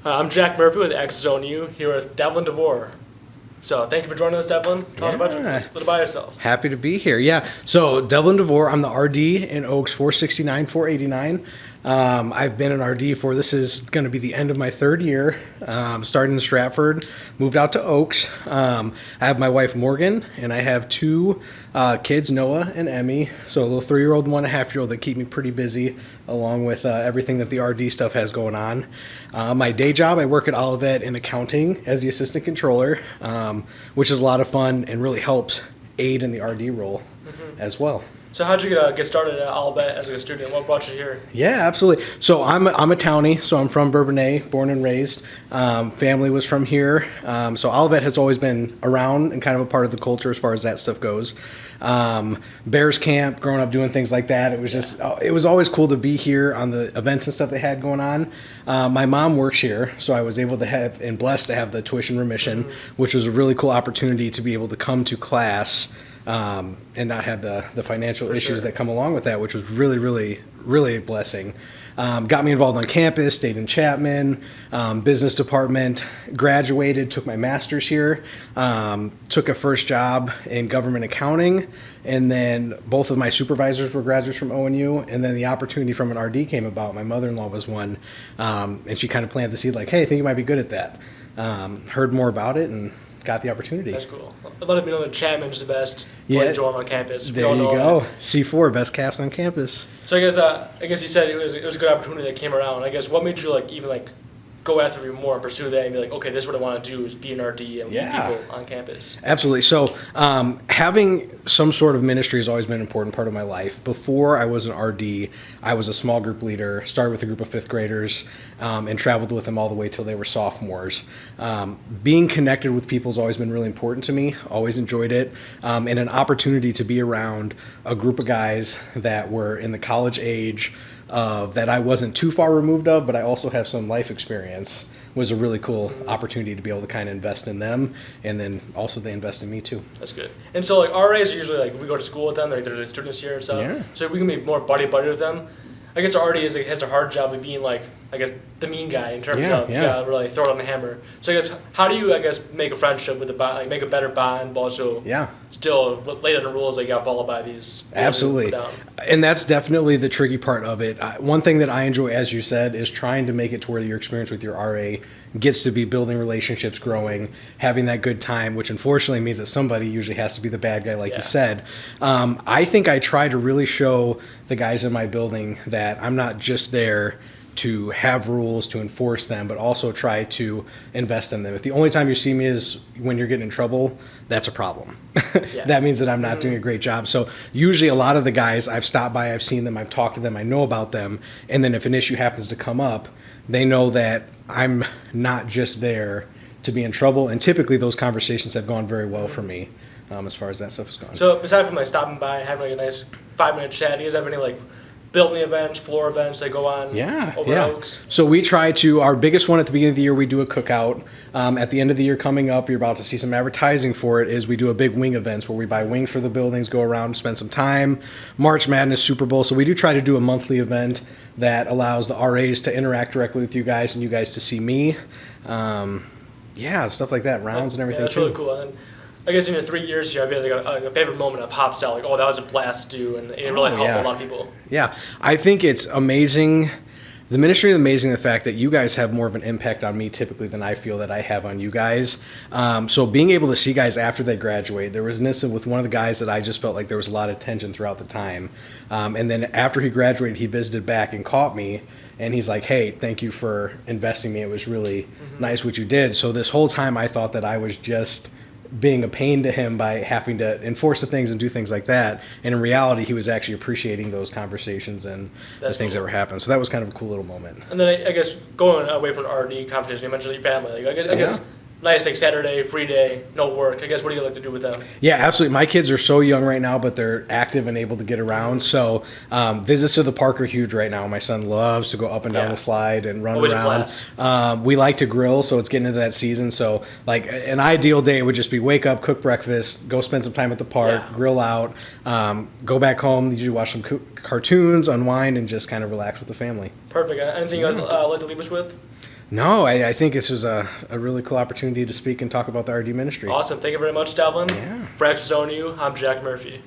I'm Jack Murphy with ONU here with Devlin Devore. So thank you for joining us, Devlin. Tell us about a little about yourself. Happy to be here. Yeah. So Devlin Devore, I'm the RD in Oaks 469, 489. I've been an RD for, this is going to be the end of my third year. Started in Stratford, moved out to Oaks. I have my wife Morgan, and I have two kids, Noah and Emmy. So a little 3-year-old and 1.5-year-old that keep me pretty busy, along with everything that the RD stuff has going on. My day job, I work at Olivet in accounting as the assistant controller, which is a lot of fun and really helps aid in the RD role as well. So how'd you get started at Olivet as a student? What brought you here? Yeah, absolutely. So I'm a townie, so I'm from Bourbonnais, born and raised. Family was from here. So Olivet has always been around and kind of a part of the culture as far as that stuff goes. Bears camp, growing up doing things like that. It was just, it was always cool to be here on the events and stuff they had going on. My mom works here, so I was able to have and blessed to have the tuition remission, which was a really cool opportunity to be able to come to class and not have the financial issues that come along with that, which was really, really, really a blessing. Got me involved on campus, stayed in Chapman, business department, graduated, took my master's here, took a first job in government accounting, and then both of my supervisors were graduates from ONU, and then the opportunity from an RD came about. My mother-in-law was one, and she kind of planted the seed like, hey, I think you might be good at that. Heard more about it and got the opportunity. That's cool. A lot of people know that Chapman's the best dorm on campus. There you go. C4, best cast on campus. So I guess you said it was a good opportunity that came around. I guess what made you even go after it more and pursue that and be like, okay, this is what I want to do is be an RD and lead people on campus? Absolutely. So having some sort of ministry has always been an important part of my life. Before I was an RD, I was a small group leader, started with a group of 5th graders, and traveled with them all the way till they were sophomores. Being connected with people has always been really important to me, always enjoyed it, and an opportunity to be around a group of guys that were in the college age, that I wasn't too far removed of, but I also have some life experience, was a really cool opportunity to be able to kind of invest in them, and then also they invest in me too. That's good. And so RAs are usually we go to school with them, they're the students here and stuff. Yeah. So we can be more buddy with them. I guess the RD has a hard job of being the mean guy in terms of you gotta really throw it on the hammer. So I guess how do you make a friendship with make a better bond, but also still lay down the rules that you got followed by these? Absolutely, and that's definitely the tricky part of it. One thing that I enjoy, as you said, is trying to make it to where your experience with your RA gets to be building relationships, growing, having that good time, which unfortunately means that somebody usually has to be the bad guy, like you said. I think I try to really show the guys in my building that I'm not just there to have rules, to enforce them, but also try to invest in them. If the only time you see me is when you're getting in trouble, that's a problem. That means that I'm not doing a great job. So usually a lot of the guys, I've stopped by, I've seen them, I've talked to them, I know about them, and then if an issue happens to come up, they know that I'm not just there to be in trouble, and typically those conversations have gone very well for me as far as that stuff is gone. So aside from stopping by and having a nice 5-minute chat, do you guys have any building events, floor events that go on over Oaks? So we try to, our biggest one at the beginning of the year, we do a cookout. At the end of the year coming up, you're about to see some advertising for it, is we do a big wing events where we buy wings for the buildings, go around, spend some time. March Madness, Super Bowl. So we do try to do a monthly event that allows the RAs to interact directly with you guys and you guys to see me. Stuff like that, rounds and everything that's too. Really cool. And I guess in your 3 years here, have you had a favorite moment that pops out, that was a blast to do, and it really helped a lot of people? Yeah, I think it's amazing. The ministry is amazing, the fact that you guys have more of an impact on me typically than I feel that I have on you guys. So being able to see guys after they graduate, there was an incident with one of the guys that I just felt like there was a lot of tension throughout the time. And then after he graduated, he visited back and caught me. And he's like, hey, thank you for investing in me. It was really nice what you did. So this whole time I thought that I was just being a pain to him by having to enforce the things and do things like that. And in reality, he was actually appreciating those conversations and the things that were happening. So that was kind of a cool little moment. And then I guess going away from the RD competition, you mentioned your family. I guess nice Saturday, free day, no work. I guess what do you like to do with them? Yeah, absolutely. My kids are so young right now, but they're active and able to get around. So visits to the park are huge right now. My son loves to go up and down the slide and run around. We like to grill, so it's getting into that season. So an ideal day would just be wake up, cook breakfast, go spend some time at the park, grill out, go back home, usually watch some cartoons, unwind, and just kind of relax with the family. Perfect. Anything you guys like to leave us with? No, I think this was a really cool opportunity to speak and talk about the RD ministry. Awesome. Thank you very much, Devlin. Yeah. For ONU, I'm Jack Murphy.